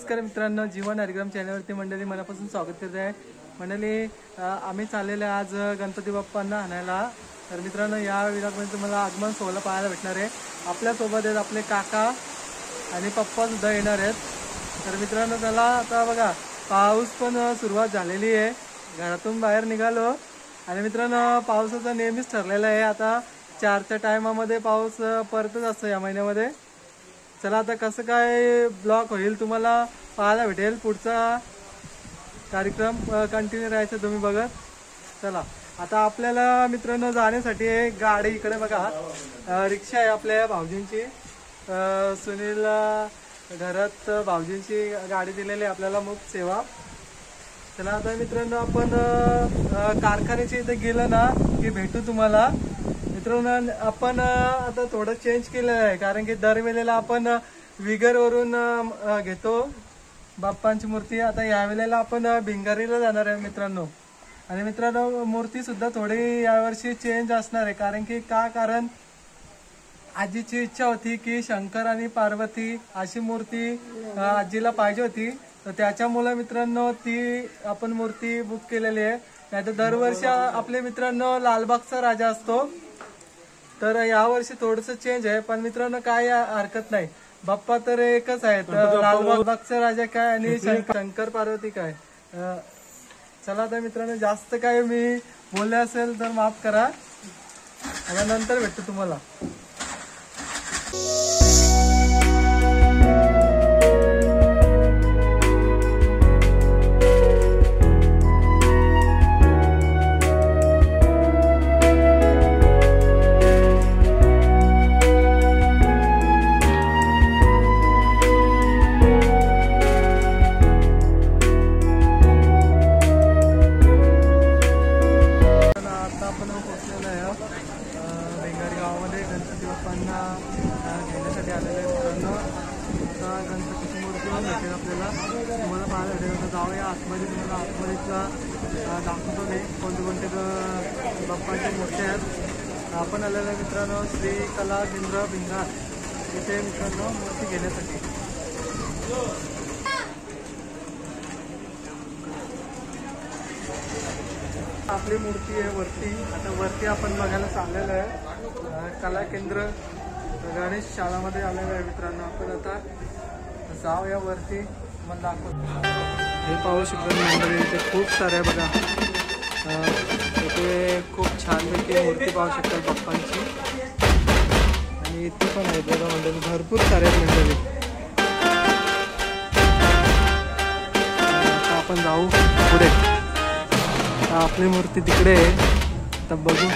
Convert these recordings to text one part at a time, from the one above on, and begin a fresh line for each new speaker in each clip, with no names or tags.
नमस्कार मित्रांनो, जीवन हरिग्राम चॅनलवरती मंडळी मनापासून स्वागत करते आहे। मंडळी आम्ही चाललेले आज गणपती बाप्पांना आणायला। तर मित्रांनो या व्हिडिओमध्ये तुम्हाला आगमन सोहळा पाहायला भेटणार आहे। आपल्या सोबत आहेत आपले काका आणि पप्पा सुद्धा येणार आहेत। तर मित्रांनो चला आता बघा पाऊस पण सुरुवात झालेली आहे। घरातून बाहेर निघालो आणि मित्रांनो पावसाचा नेहमीच ठरलेला आहे। आता 4च्या टायमामध्ये पाऊस परतच असतो या महिन्यामध्ये। चला आता कसं काय ब्लॉग होईल तुम्हाला पाहायला भेटेल। पुढचा कार्यक्रम कंटिन्यू राहायचं तुम्ही बघत। चला आता आपल्याला मित्रांनो जाण्यासाठी एक गाडी इकडे बघा रिक्षा आहे आपल्या भाऊजींची। सुनील घरात भाऊजींची गाडी दिलेली आपल्याला मुक्त सेवा। चला आता मित्रांनो आपण कारखान्याच्या इथे गेलं ना की भेटू तुम्हाला। मित्रांनो आपण आता थोडं चेंज केलं आहे, कारण की दरवेळेला आपण विगरवरून घेतो बाप्पांची मूर्ती। आता यावेळेला आपण भिंगारीला जाणार आहे मित्रांनो। आणि मित्रांनो मूर्ती सुद्धा थोडी यावर्षी चेंज असणार आहे, कारण आजीची इच्छा होती की शंकर आणि पार्वती अशी मूर्ती आजीला पाहिजे होती। तर त्याच्यामुळे मित्रांनो ती आपण मूर्ती बुक केलेली आहे। नाही तर दरवर्षी आपले मित्रांनो लालबागचा राजा असतो, तर यावर्षी थोडस चेंज आहे। पण मित्रांनो काय हरकत नाही, बाप्पा तर एकच आहे। लालबागचा राजा काय आणि शंकर पार्वती काय। चला तर मित्रांनो जास्त काय मी बोलले असेल तर माफ करा, आता नंतर भेटतो तुम्हाला। घेण्यासाठी आलेले मित्रांनो आता गणपतीची मूर्ती भेटेल आपल्याला, तुम्हाला पाहायला भेटेल। जाऊया आतमध्ये, तुम्हाला आतमध्येचा दाखवतो मी कोणते बाप्पांच्या मूर्ती आहेत। आपण आलेले मित्रांनो श्री कला केंद्र भिंगार इथे मित्रांनो मूर्ती घेण्यासाठी। आपली मूर्ती आहे वरती, आता वरती आपण बघायला चाललेलं आहे। कला केंद्र गणेश शाळामध्ये आलेलं आहे मित्रांनो। आपण आता जाऊया वरती, मला दाखवतो। हे पाहू शकतो मंडळी, इथे खूप सारे बघा, इथे खूप छानपैकी मूर्ती पाहू शकतात बाप्पांची। आणि इथे पण आहेत बघा मंडळी, भरपूर सारे आहेत मंडळी। आता आपण जाऊ पुढे, आपली मूर्ती तिकडे आहे, तर बघू।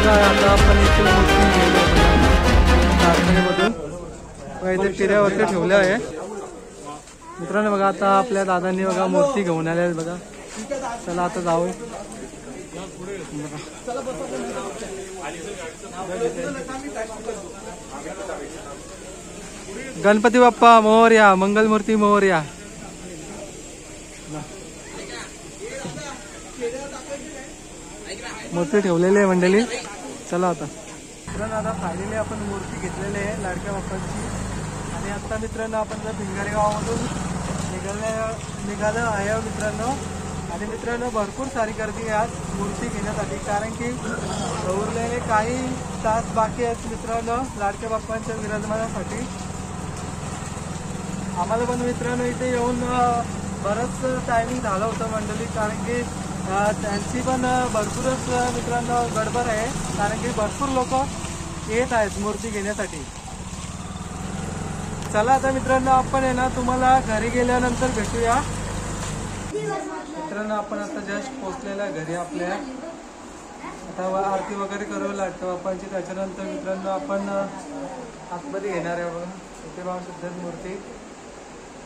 आता आपण इथे मूर्ती कारखान्यामधून इथे टिऱ्यावरती ठेवल्या आहे मित्रांनो। बघा आता आपल्या दादांनी बघा मूर्ती घेऊन आल्या बघा। चला आता जाऊ। गणपती बाप्पा मोरया, मंगलमूर्ती मोरया। मूर्ती ठेवलेली आहे मंडळी। चला आता मित्रांनो आता फायनली आपण मूर्ती घेतलेली आहे लाडक्या बाप्पांची आणि आता मित्रांनो आपण जर भिंगारी गावामधून निघालं आहे मित्रांनो. आणि मित्रांनो भरपूर सारी गर्दी आहे आज मूर्ती घेण्यासाठी, कारण की उरलेले काही तास बाकी आहेत मित्रांनो लाडक्या बाप्पांच्या विराजमानासाठी. आम्हाला पण मित्रांनो इथे येऊन बरंच टायमिंग झालं होतं मंडळी, कारण की त्यांची पण भरपूरच मित्रांनो गडबड आहे, कारण की भरपूर लोक येत आहेत मूर्ती घेण्यासाठी. चला आता मित्रांनो आपण आहे ना तुम्हाला घरी गेल्यानंतर भेटूया. मित्रांनो आपण आता जस्ट पोहोचलेला घरी आपल्या. आता आरती वगैरे करू लाडक्या बाप्पांची, त्याच्यानंतर मित्रांनो आपण आतमध्ये घेणार आहे. बघा इथे बघा सुद्धा मूर्ती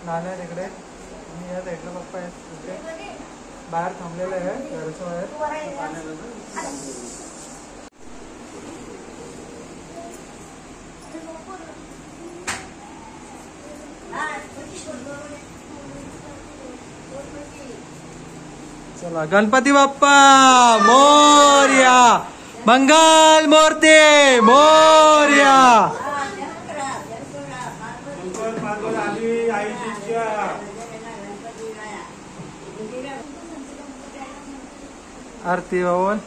नाण्या तिकडे आणि या साईडला बाप्पा आहेत तिथे बाहेर थांबलेले आहे घराच्या बाहेर. चला गणपती बाप्पा मोरया, मंगल मूर्ती मोरया. आरती बावन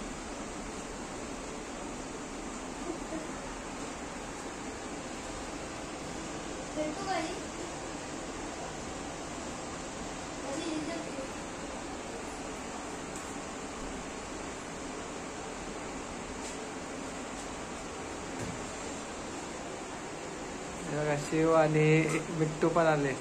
शिव आणि बिट्टू पण आले.